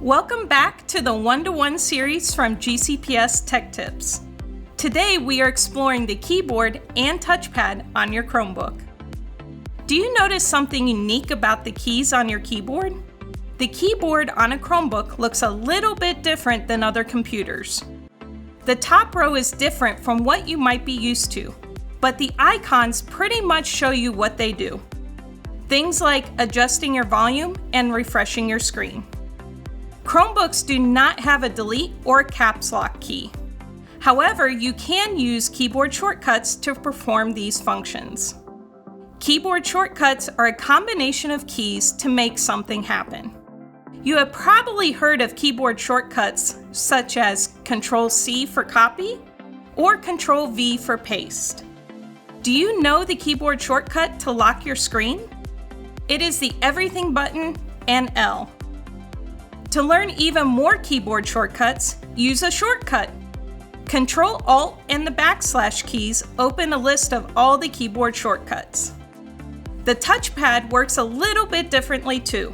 Welcome back to the one-to-one series from GCPS Tech Tips. Today we are exploring the keyboard and touchpad on your Chromebook. Do you notice something unique about the keys on your keyboard? The keyboard on a Chromebook looks a little bit different than other computers. The top row is different from what you might be used to, but the icons pretty much show you what they do. Things like adjusting your volume and refreshing your screen. Chromebooks do not have a delete or caps lock key. However, you can use keyboard shortcuts to perform these functions. Keyboard shortcuts are a combination of keys to make something happen. You have probably heard of keyboard shortcuts such as Control-C for copy or Control-V for paste. Do you know the keyboard shortcut to lock your screen? It is the Everything button and L. To learn even more keyboard shortcuts, use a shortcut. Control-Alt and the backslash keys open a list of all the keyboard shortcuts. The touchpad works a little bit differently too.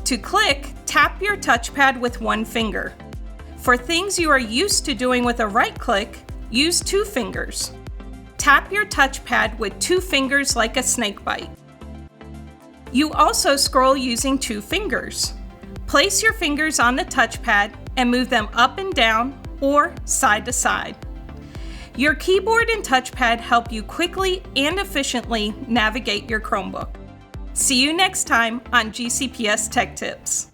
To click, tap your touchpad with one finger. For things you are used to doing with a right click, use two fingers. Tap your touchpad with two fingers like a snake bite. You also scroll using two fingers. Place your fingers on the touchpad and move them up and down or side to side. Your keyboard and touchpad help you quickly and efficiently navigate your Chromebook. See you next time on GCPS Tech Tips.